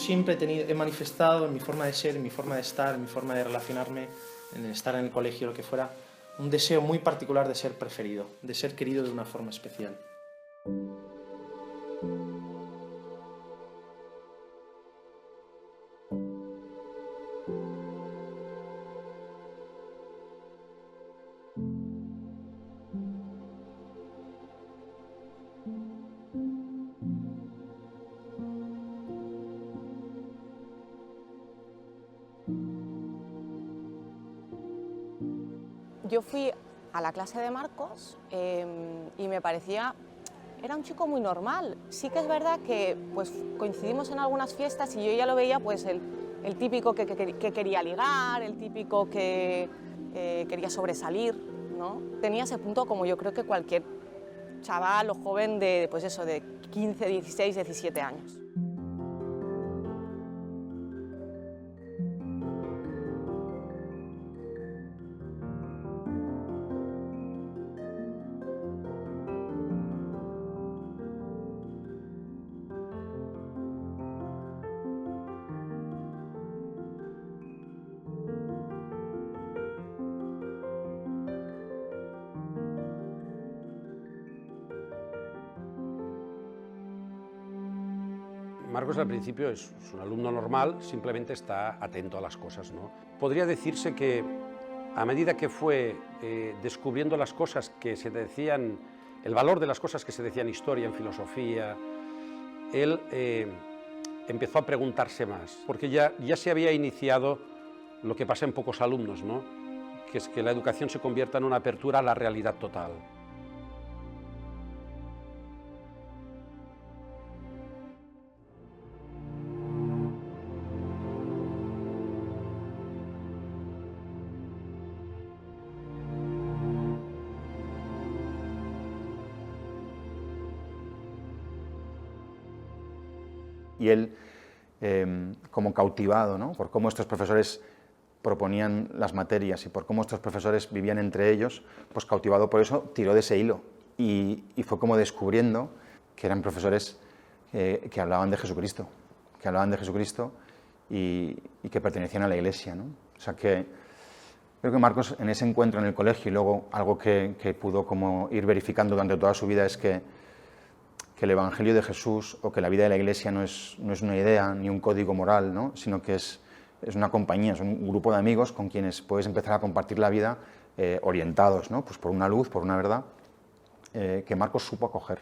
siempre he manifestado en mi forma de ser, en mi forma de estar, en mi forma de relacionarme, en estar en el colegio, lo que fuera, un deseo muy particular de ser preferido, de ser querido de una forma especial. Yo fui a la clase de Marcos y me parecía, era un chico muy normal. Sí que es verdad que pues, coincidimos en algunas fiestas y yo ya lo veía pues el típico que quería ligar, el típico que quería sobresalir, ¿no? Tenía ese punto como yo creo que cualquier chaval o joven de, pues eso, de 15, 16, 17 años. Marcos al principio es un alumno normal, simplemente está atento a las cosas, ¿no? Podría decirse que a medida que fue descubriendo las cosas que se decían, el valor de las cosas que se decían en historia, en filosofía, él empezó a preguntarse más, porque ya se había iniciado lo que pasa en pocos alumnos, ¿no? Que es que la educación se convierta en una apertura a la realidad total. Y él, como cautivado, ¿no?, por cómo estos profesores proponían las materias y por cómo estos profesores vivían entre ellos, pues cautivado por eso, tiró de ese hilo y fue como descubriendo que eran profesores que hablaban de Jesucristo, y que pertenecían a la Iglesia, ¿no? O sea que creo que Marcos, en ese encuentro en el colegio, y luego algo que pudo como ir verificando durante toda su vida, es que el Evangelio de Jesús o que la vida de la Iglesia no es una idea ni un código moral, ¿no?, sino que es una compañía, es un grupo de amigos con quienes puedes empezar a compartir la vida orientados, ¿no?, pues por una luz, por una verdad, que Marcos supo acoger.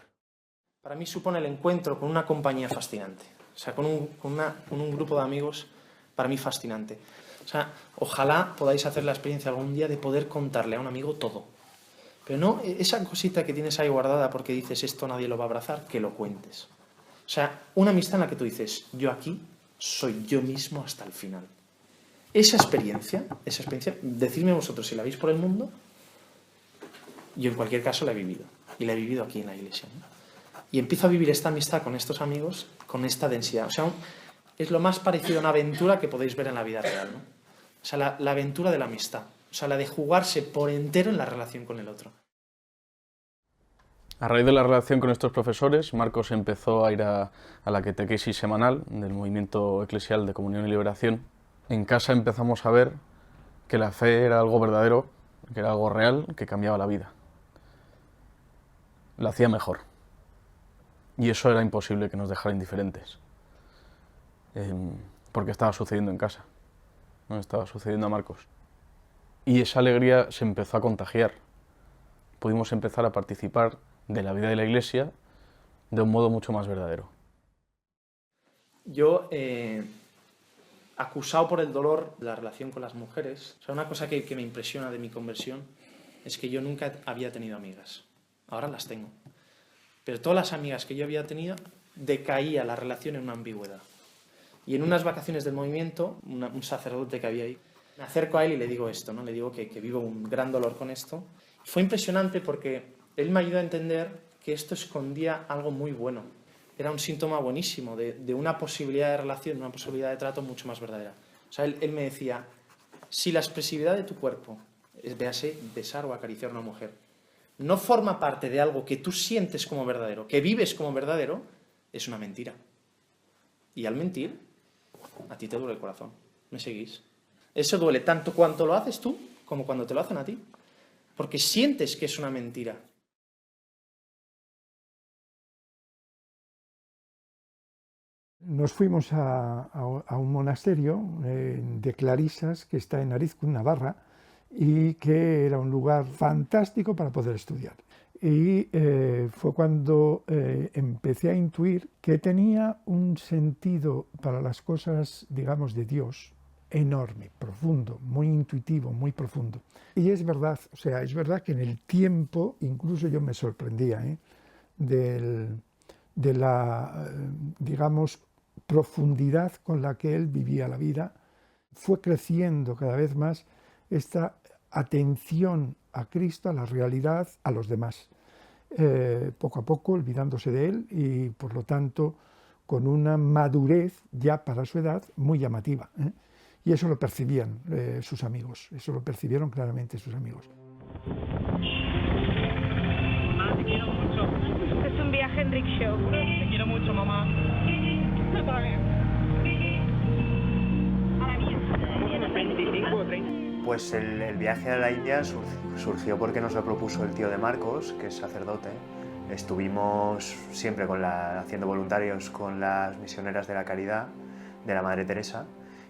Para mí supone el encuentro con una compañía fascinante, o sea, con un grupo de amigos para mí fascinante. O sea, ojalá podáis hacer la experiencia algún día de poder contarle a un amigo todo. Pero no esa cosita que tienes ahí guardada porque dices esto nadie lo va a abrazar, que lo cuentes. O sea, una amistad en la que tú dices, yo aquí soy yo mismo hasta el final. Esa experiencia, decidme vosotros si la veis por el mundo, yo en cualquier caso la he vivido. Y la he vivido aquí en la Iglesia, ¿no? Y empiezo a vivir esta amistad con estos amigos con esta densidad. O sea, es lo más parecido a una aventura que podéis ver en la vida real, ¿no? O sea, la aventura de la amistad. O sea, la de jugarse por entero en la relación con el otro. A raíz de la relación con estos profesores, Marcos empezó a ir a la catequesis semanal del Movimiento Eclesial de Comunión y Liberación. En casa empezamos a ver que la fe era algo verdadero, que era algo real, que cambiaba la vida. La hacía mejor. Y eso era imposible que nos dejara indiferentes. Porque estaba sucediendo en casa. No estaba sucediendo a Marcos. Y esa alegría se empezó a contagiar. Pudimos empezar a participar de la vida de la Iglesia de un modo mucho más verdadero. Yo, acusado por el dolor de la relación con las mujeres, o sea, una cosa que me impresiona de mi conversión es que yo nunca había tenido amigas. Ahora las tengo. Pero todas las amigas que yo había tenido, decaía la relación en una ambigüedad. Y en unas vacaciones del movimiento, un sacerdote que había ahí, me acerco a él y le digo esto, ¿no? Le digo que vivo un gran dolor con esto. Fue impresionante porque él me ayudó a entender que esto escondía algo muy bueno. Era un síntoma buenísimo de una posibilidad de relación, de una posibilidad de trato mucho más verdadera. O sea, él me decía, si la expresividad de tu cuerpo, véase besar o acariciar a una mujer, no forma parte de algo que tú sientes como verdadero, que vives como verdadero, es una mentira. Y al mentir, a ti te duele el corazón. ¿Me seguís? Eso duele tanto cuanto lo haces tú como cuando te lo hacen a ti. Porque sientes que es una mentira. Nos fuimos a un monasterio de clarisas que está en Arizkun, Navarra, y que era un lugar fantástico para poder estudiar. Y fue cuando empecé a intuir que tenía un sentido para las cosas, digamos, de Dios enorme, profundo, muy intuitivo, muy profundo. Y es verdad, o sea, es verdad que en el tiempo, incluso yo me sorprendía de la, digamos, profundidad con la que él vivía la vida. Fue creciendo cada vez más esta atención a Cristo, a la realidad, a los demás. Poco a poco olvidándose de él y por lo tanto con una madurez ya para su edad muy llamativa. Y eso lo percibían sus amigos, eso lo percibieron claramente sus amigos. Mamá, te quiero mucho. Es un viaje en rickshaw. Te quiero mucho, mamá. No también. Ahora bien. Unos 25 o 30. Pues el viaje a la India surgió porque nos lo propuso el tío de Marcos, que es sacerdote. Estuvimos siempre haciendo voluntarios con las misioneras de la caridad de la Madre Teresa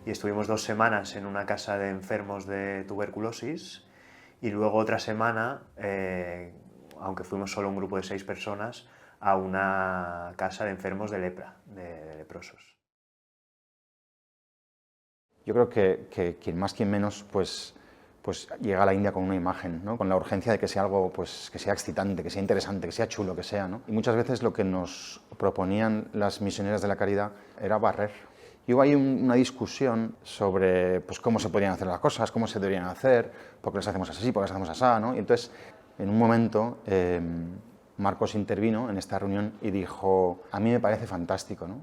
y estuvimos 2 semanas en una casa de enfermos de tuberculosis y luego otra semana, aunque fuimos solo un grupo de 6 personas, a una casa de enfermos de lepra, de leprosos. Yo creo que quien más, quien menos, pues llega a la India con una imagen, ¿no? Con la urgencia de que sea algo pues, que sea excitante, que sea interesante, que sea chulo, que sea, ¿no? Y muchas veces lo que nos proponían las misioneras de la caridad era barrer. Y hubo ahí una discusión sobre pues, cómo se podían hacer las cosas, cómo se deberían hacer, por qué las hacemos así, por qué las hacemos así, ¿no? Y entonces, en un momento, Marcos intervino en esta reunión y dijo: a mí me parece fantástico, ¿no?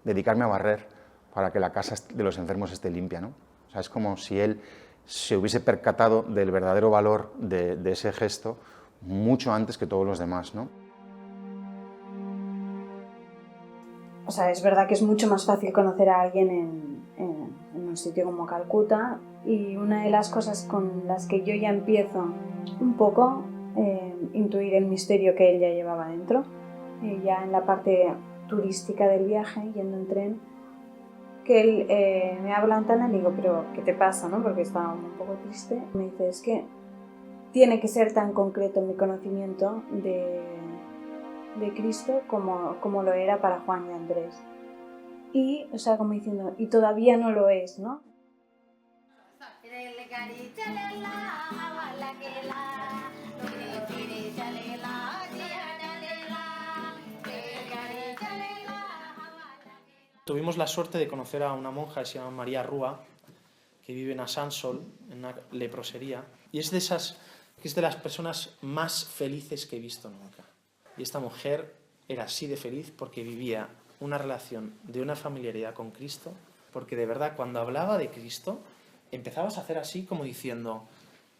Dedicarme a barrer para que la casa de los enfermos esté limpia, ¿no? O sea, es como si él se hubiese percatado del verdadero valor de ese gesto mucho antes que todos los demás, ¿no? O sea, es verdad que es mucho más fácil conocer a alguien en un sitio como Calcuta, y una de las cosas con las que yo ya empiezo un poco intuir el misterio que él ya llevaba dentro, ya en la parte turística del viaje, yendo en tren, que él me habla en tan y digo, pero ¿qué te pasa? ¿No? Porque estaba un poco triste. Me dice, es que tiene que ser tan concreto mi conocimiento de Cristo como lo era para Juan y Andrés. Y, o sea, como diciendo, y todavía no lo es, ¿no? Tuvimos la suerte de conocer a una monja que se llama María Rúa, que vive en Asansol, en una leprosería, y es de las personas más felices que he visto nunca. Y esta mujer era así de feliz porque vivía una relación de una familiaridad con Cristo, porque de verdad cuando hablaba de Cristo empezabas a hacer así como diciendo,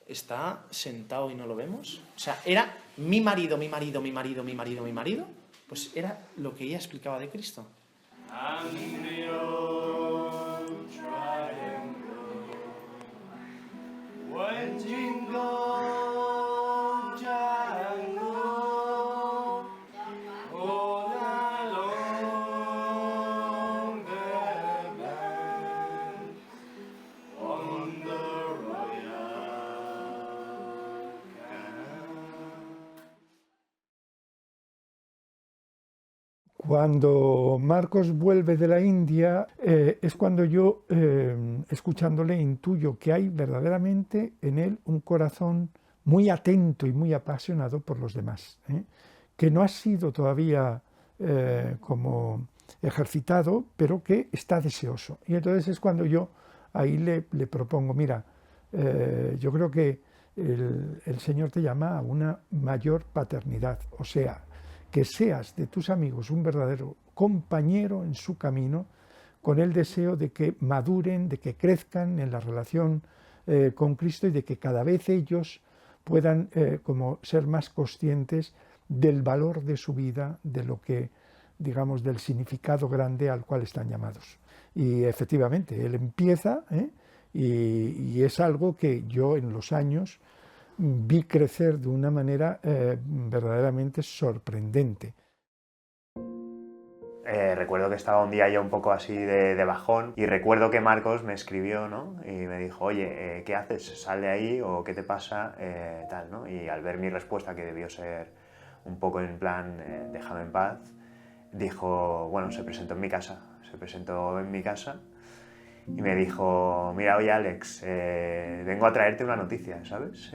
¿está sentado y no lo vemos? O sea, era mi marido, mi marido, mi marido, mi marido, mi marido, pues era lo que ella explicaba de Cristo. Cuando Marcos vuelve de la India, es cuando yo, escuchándole, intuyo que hay verdaderamente en él un corazón muy atento y muy apasionado por los demás, que no ha sido todavía como ejercitado, pero que está deseoso. Y entonces es cuando yo ahí le propongo, mira, yo creo que el Señor te llama a una mayor paternidad, o sea, que seas de tus amigos un verdadero compañero en su camino, con el deseo de que maduren, de que crezcan en la relación con Cristo y de que cada vez ellos puedan como ser más conscientes del valor de su vida, de lo que digamos, del significado grande al cual están llamados. Y efectivamente, él empieza, y es algo que yo en los años vi crecer de una manera verdaderamente sorprendente. Recuerdo que estaba un día yo un poco así de bajón y recuerdo que Marcos me escribió, ¿no? Y me dijo, oye, ¿qué haces? ¿Sal de ahí o qué te pasa? Tal, ¿no? Y al ver mi respuesta, que debió ser un poco en plan, déjame en paz, dijo, bueno, se presentó en mi casa y me dijo, mira, oye Alex, vengo a traerte una noticia, ¿sabes?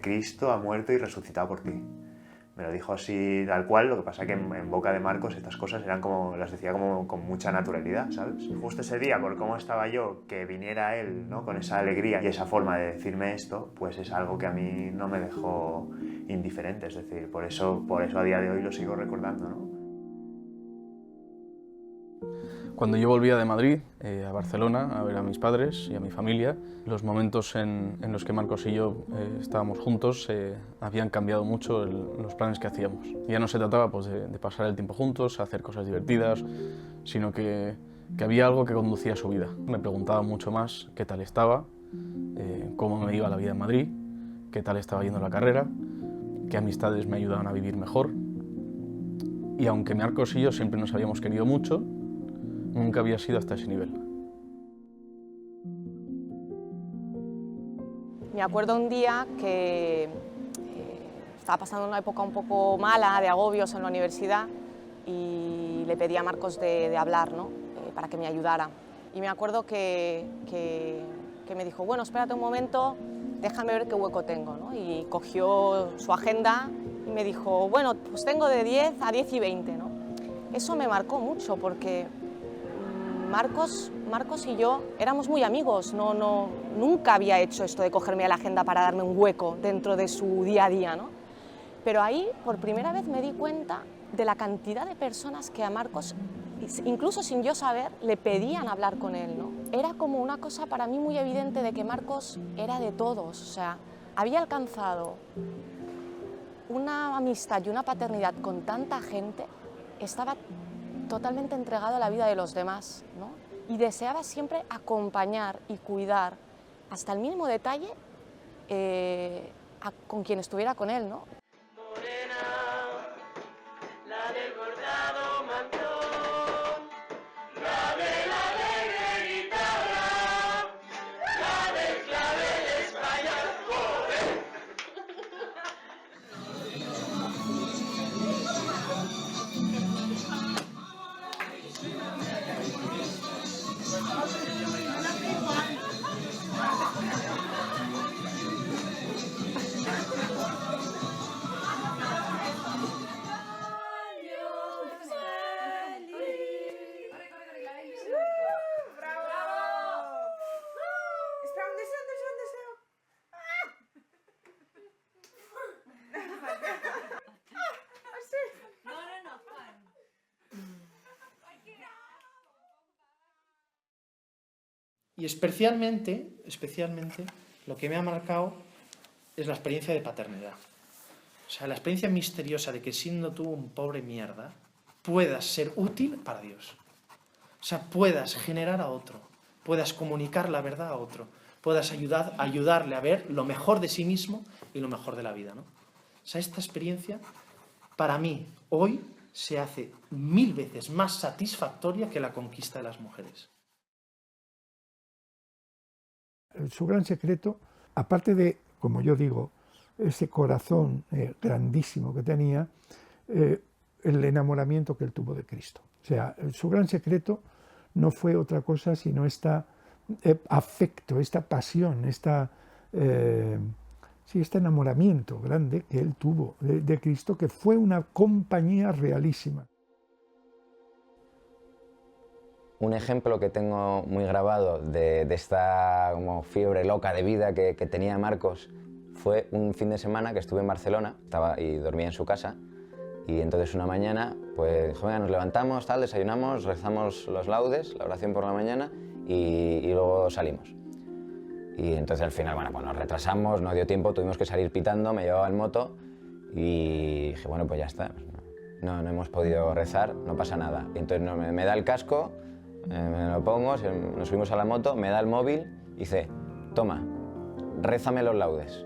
Cristo ha muerto y resucitado por ti. Me lo dijo así tal cual, lo que pasa que en boca de Marcos estas cosas eran como, las decía como con mucha naturalidad, ¿sabes? Justo ese día, por cómo estaba yo, que viniera él, ¿no? Con esa alegría y esa forma de decirme esto, pues es algo que a mí no me dejó indiferente, es decir, por eso a día de hoy lo sigo recordando, ¿no? Cuando yo volvía de Madrid a Barcelona a ver a mis padres y a mi familia, los momentos en los que Marcos y yo estábamos juntos habían cambiado mucho los planes que hacíamos. Ya no se trataba pues, de pasar el tiempo juntos, hacer cosas divertidas, sino que había algo que conducía a su vida. Me preguntaba mucho más qué tal estaba, cómo me iba la vida en Madrid, qué tal estaba yendo la carrera, qué amistades me ayudaban a vivir mejor. Y aunque Marcos y yo siempre nos habíamos querido mucho, nunca había sido hasta ese nivel. Me acuerdo un día que estaba pasando una época un poco mala, de agobios en la universidad, y le pedí a Marcos de hablar, ¿no? Para que me ayudara. Y me acuerdo que me dijo, bueno, espérate un momento, déjame ver qué hueco tengo, ¿no? Y cogió su agenda y me dijo, bueno, pues tengo de 10 a 10 y 20, ¿no? Eso me marcó mucho porque Marcos y yo éramos muy amigos, nunca había hecho esto de cogerme a la agenda para darme un hueco dentro de su día a día, ¿no? Pero ahí, por primera vez, me di cuenta de la cantidad de personas que a Marcos, incluso sin yo saber, le pedían hablar con él, ¿no? Era como una cosa para mí muy evidente de que Marcos era de todos, o sea, había alcanzado una amistad y una paternidad con tanta gente, estaba totalmente entregado a la vida de los demás, ¿no? Y deseaba siempre acompañar y cuidar hasta el mínimo detalle con quien estuviera con él, ¿no? Y especialmente, lo que me ha marcado es la experiencia de paternidad. O sea, la experiencia misteriosa de que siendo tú un pobre mierda, puedas ser útil para Dios. O sea, puedas generar a otro, puedas comunicar la verdad a otro, puedas ayudarle a ver lo mejor de sí mismo y lo mejor de la vida, ¿no? O sea, esta experiencia, para mí, hoy, se hace 1000 veces más satisfactoria que la conquista de las mujeres. Su gran secreto, aparte de, como yo digo, ese corazón grandísimo que tenía, el enamoramiento que él tuvo de Cristo. O sea, su gran secreto no fue otra cosa sino este afecto, esta pasión, este enamoramiento grande que él tuvo de Cristo, que fue una compañía realísima. Un ejemplo que tengo muy grabado de esta como fiebre loca de vida que tenía Marcos fue un fin de semana que estuve en Barcelona y dormía en su casa, y entonces una mañana pues dijo, venga, nos levantamos, desayunamos, rezamos los laudes, la oración por la mañana y luego salimos. Y entonces al final, bueno, pues nos retrasamos, no dio tiempo, tuvimos que salir pitando, me llevaba en moto y dije, bueno, pues ya está. no hemos podido rezar, no pasa nada. Y entonces me da el casco, me lo pongo, nos subimos a la moto, me da el móvil y dice, toma, rézame los laudes.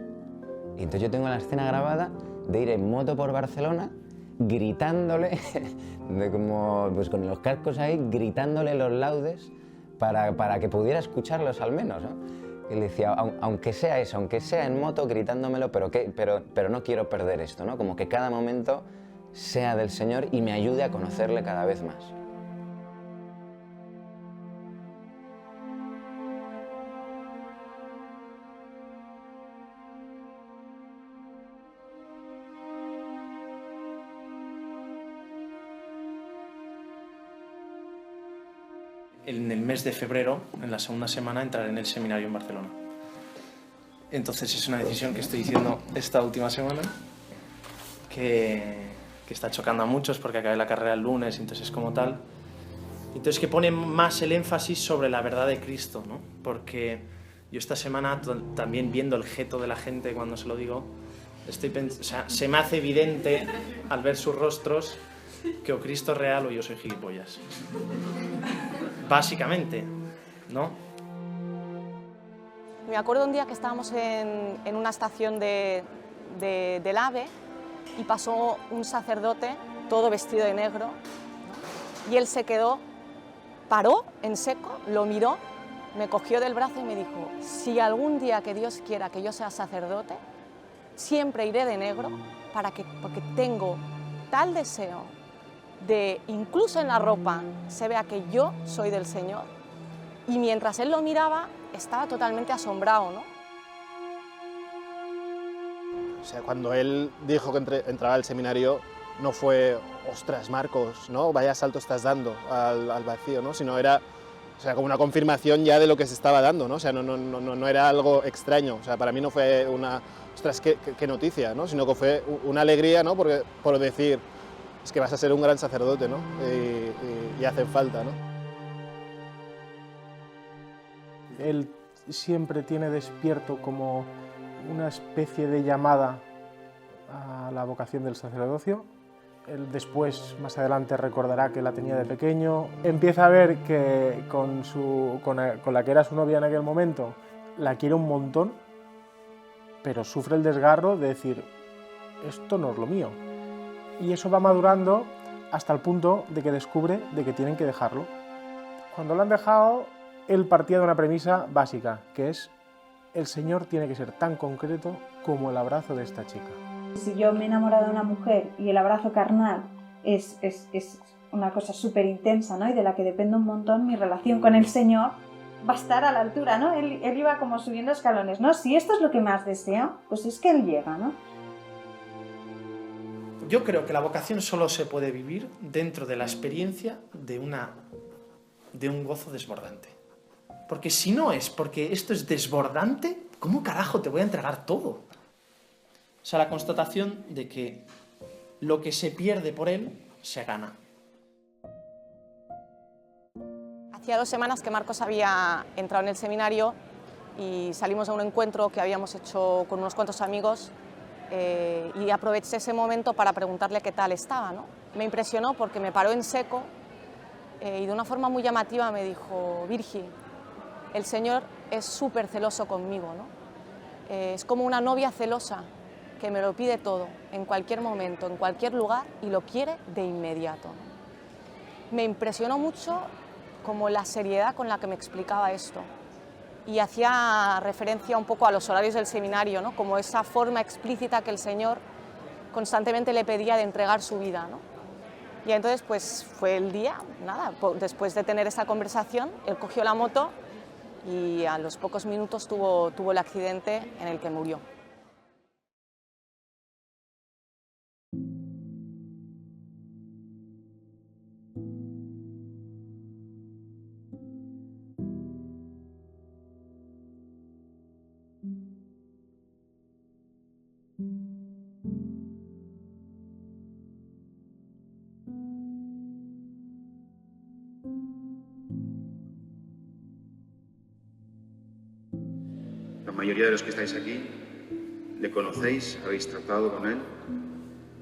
Y entonces yo tengo la escena grabada de ir en moto por Barcelona gritándole, pues con los cascos ahí, gritándole los laudes para que pudiera escucharlos al menos, ¿no? Y le decía, aunque sea eso, aunque sea en moto, gritándomelo, pero no quiero perder esto, ¿no? Como que cada momento sea del Señor y me ayude a conocerle cada vez más. En el mes de febrero, en la segunda semana, entraré en el seminario en Barcelona. Entonces es una decisión que estoy diciendo esta última semana, que está chocando a muchos porque acabé la carrera el lunes, entonces es como tal. Entonces que pone más el énfasis sobre la verdad de Cristo, ¿no? Porque yo esta semana, también viendo el gesto de la gente cuando se lo digo, se me hace evidente al ver sus rostros que o Cristo es real o yo soy gilipollas. Básicamente, ¿no? Me acuerdo un día que estábamos en una estación del AVE y pasó un sacerdote todo vestido de negro, ¿no? Y él se quedó, paró en seco, lo miró, me cogió del brazo y me dijo, si algún día que Dios quiera que yo sea sacerdote, siempre iré de negro porque tengo tal deseo de, incluso en la ropa, se vea que yo soy del Señor. Y mientras él lo miraba, estaba totalmente asombrado, ¿no? O sea, cuando él dijo que entraba al seminario, no fue, ostras, Marcos, ¿no? Vaya salto estás dando al vacío, ¿no? Sino era, o sea, como una confirmación ya de lo que se estaba dando, ¿no? O sea, no era algo extraño. O sea, para mí no fue una, ostras, qué noticia, ¿no? Sino que fue una alegría, ¿no? Por decir, es que vas a ser un gran sacerdote, ¿no? Y hace falta, ¿no? Él siempre tiene despierto como una especie de llamada a la vocación del sacerdocio. Él después, más adelante, recordará que la tenía de pequeño. Empieza a ver que con la que era su novia en aquel momento, la quiere un montón, pero sufre el desgarro de decir, esto no es lo mío. Y eso va madurando hasta el punto de que descubre de que tienen que dejarlo. Cuando lo han dejado, él partía de una premisa básica, que es el Señor tiene que ser tan concreto como el abrazo de esta chica. Si yo me he enamorado de una mujer y el abrazo carnal es una cosa súper intensa, ¿no? Y de la que depende un montón, mi relación con el Señor va a estar a la altura, ¿no? Él iba como subiendo escalones, ¿no? Si esto es lo que más deseo, pues es que Él llega, ¿no? Yo creo que la vocación solo se puede vivir dentro de la experiencia de un gozo desbordante. Porque si no es porque esto es desbordante, ¿cómo carajo te voy a entregar todo? O sea, la constatación de que lo que se pierde por él, se gana. Hacía 2 semanas que Marcos había entrado en el seminario y salimos a un encuentro que habíamos hecho con unos cuantos amigos y aproveché ese momento para preguntarle qué tal estaba, ¿no? Me impresionó porque me paró en seco y de una forma muy llamativa me dijo, Virgi, el Señor es súper celoso conmigo, ¿no? Es como una novia celosa que me lo pide todo, en cualquier momento, en cualquier lugar, y lo quiere de inmediato. Me impresionó mucho como la seriedad con la que me explicaba esto. Y hacía referencia un poco a los horarios del seminario, ¿no? Como esa forma explícita que el Señor constantemente le pedía de entregar su vida, ¿no? Y entonces pues fue el día, nada, después de tener esa conversación, él cogió la moto y a los pocos minutos tuvo el accidente en el que murió. La mayoría de los que estáis aquí le conocéis, habéis tratado con él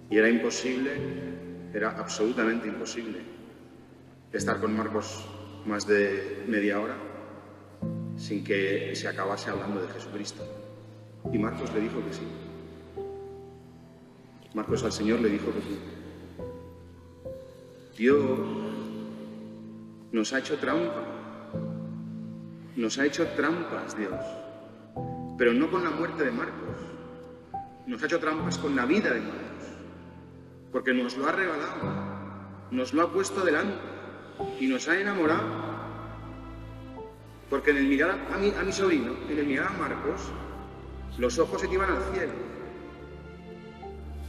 y era imposible era absolutamente imposible estar con Marcos más de media hora sin que se acabase hablando de Jesucristo. Y Marcos le dijo que sí. Marcos al Señor le dijo que sí. Dios nos ha hecho trampa. Nos ha hecho trampas, Dios. Pero no con la muerte de Marcos. Nos ha hecho trampas con la vida de Marcos. Porque nos lo ha regalado. Nos lo ha puesto delante. Y nos ha enamorado. Porque en el mirar a mi sobrino, en el mirar a Marcos, los ojos se te iban al cielo.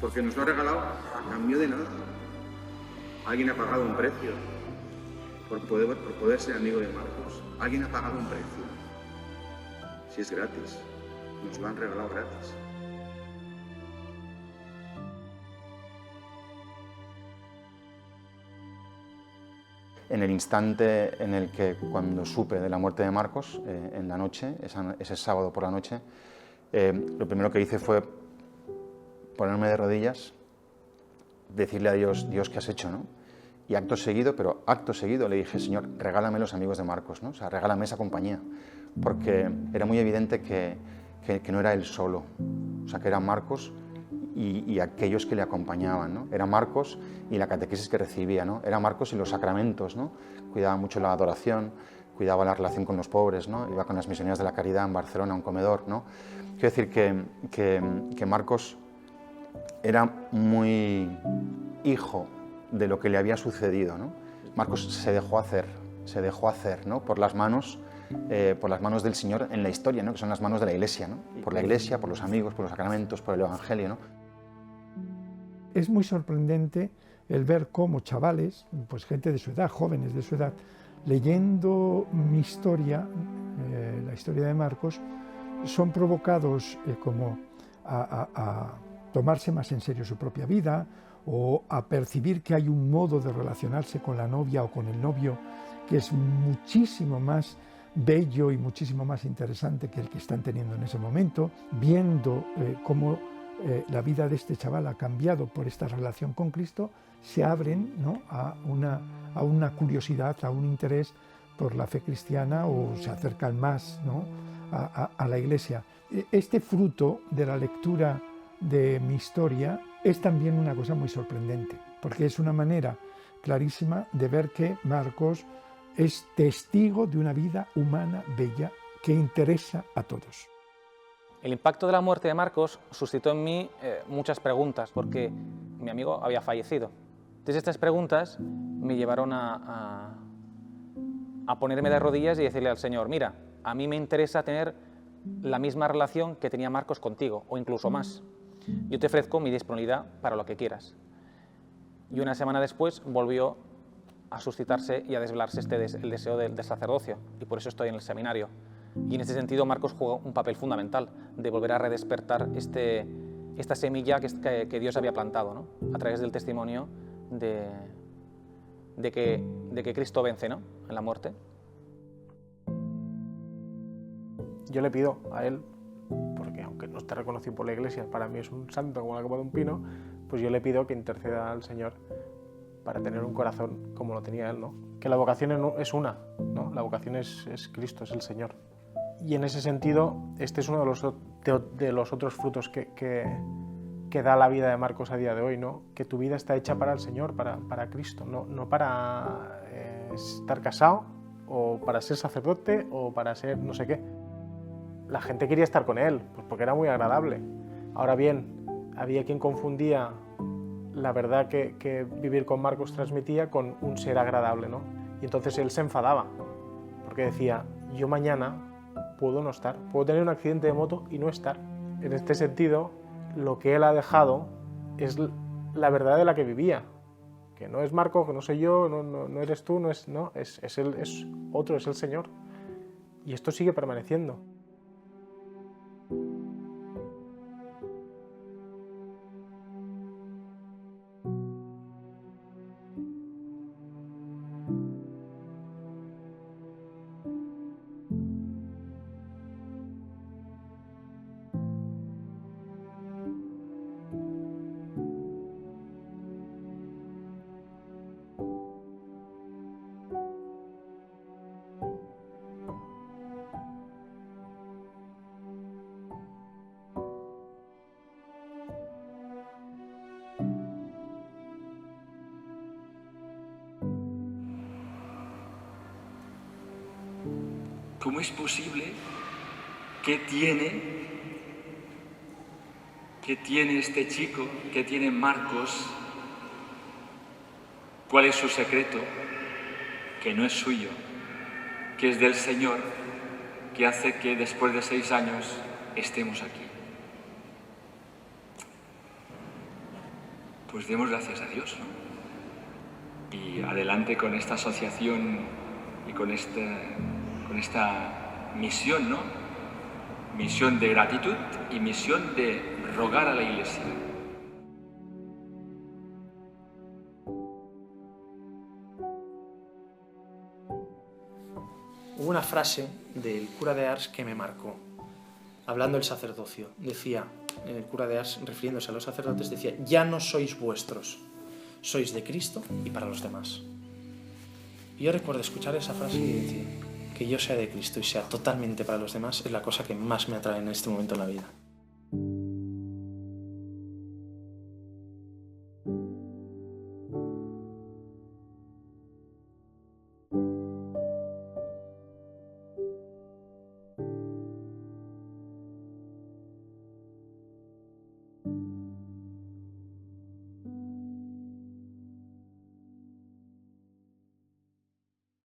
Porque nos lo ha regalado a cambio de nada. Alguien ha pagado un precio por poder ser amigo de Marcos. Alguien ha pagado un precio. Si es gratis, nos lo han regalado gratis. En el instante en el que, cuando supe de la muerte de Marcos, en la noche, ese sábado por la noche, lo primero que hice fue ponerme de rodillas, decirle a Dios, Dios, ¿qué has hecho?, ¿no? Y acto seguido le dije, Señor, regálame los amigos de Marcos, ¿no? O sea, regálame esa compañía, porque era muy evidente que no era él solo, o sea, que era Marcos y aquellos que le acompañaban, ¿no? Era Marcos y la catequesis que recibía, ¿no? Era Marcos y los sacramentos, ¿no? Cuidaba mucho la adoración, cuidaba la relación con los pobres, ¿no? Iba con las misioneras de la caridad en Barcelona a un comedor, ¿no? Quiero decir que Marcos era muy hijo de lo que le había sucedido, ¿no? Marcos se dejó hacer, ¿no? por las manos del Señor en la historia, ¿no? Que son las manos de la Iglesia, ¿no? Por la Iglesia, por los amigos, por los sacramentos, por el Evangelio, ¿no? Es muy sorprendente el ver cómo chavales, pues gente de su edad, jóvenes de su edad, leyendo mi historia, la historia de Marcos, son provocados como a tomarse más en serio su propia vida, o a percibir que hay un modo de relacionarse con la novia o con el novio que es muchísimo más bello y muchísimo más interesante que el que están teniendo en ese momento, viendo cómo la vida de este chaval ha cambiado por esta relación con Cristo, se abren, ¿no?, a una curiosidad, a un interés por la fe cristiana, o se acercan más, ¿no?, a la Iglesia. Este fruto de la lectura de mi historia es también una cosa muy sorprendente, porque es una manera clarísima de ver que Marcos es testigo de una vida humana bella que interesa a todos. El impacto de la muerte de Marcos suscitó en mí muchas preguntas, porque mi amigo había fallecido. Entonces estas preguntas me llevaron a ponerme de rodillas y decirle al Señor, mira, a mí me interesa tener la misma relación que tenía Marcos contigo, o incluso más. Yo te ofrezco mi disponibilidad para lo que quieras. Y una semana después volvió a suscitarse y a desvelarse el deseo del sacerdocio, y por eso estoy en el seminario. Y en ese sentido Marcos jugó un papel fundamental de volver a redespertar esta semilla que Dios había plantado, ¿no?, a través del testimonio de que Cristo vence, ¿no?, en la muerte. Yo le pido a él, porque aunque no esté reconocido por la Iglesia, para mí es un santo como la copa de un pino, pues yo le pido que interceda al Señor para tener un corazón como lo tenía él, ¿no? Que la vocación es una, ¿no? La vocación es Cristo, es el Señor. Y en ese sentido, este es uno de los otros frutos que da la vida de Marcos a día de hoy, ¿no? Que tu vida está hecha para el Señor, para Cristo, no para estar casado, o para ser sacerdote, o para ser no sé qué. La gente quería estar con él, pues porque era muy agradable. Ahora bien, había quien confundía la verdad que vivir con Marcos transmitía con un ser agradable, ¿no? Y entonces él se enfadaba, porque decía, yo mañana puedo no estar, puedo tener un accidente de moto y no estar. En este sentido, lo que él ha dejado es la verdad de la que vivía, que no es Marcos, que no soy yo, no eres tú, es otro, es el Señor. Y esto sigue permaneciendo. ¿Cómo es posible? ¿Qué tiene este chico? ¿Qué tiene Marcos? ¿Cuál es su secreto? Que no es suyo, que es del Señor, que hace que después de 6 años estemos aquí. Pues demos gracias a Dios, ¿no? Y adelante con esta asociación y con esta misión, ¿no? Misión de gratitud y misión de rogar a la Iglesia. Hubo una frase del cura de Ars que me marcó, hablando del sacerdocio. Decía, el cura de Ars, refiriéndose a los sacerdotes, decía: ya no sois vuestros, sois de Cristo y para los demás. Y yo recuerdo escuchar esa frase y decir, que yo sea de Cristo y sea totalmente para los demás es la cosa que más me atrae en este momento en la vida.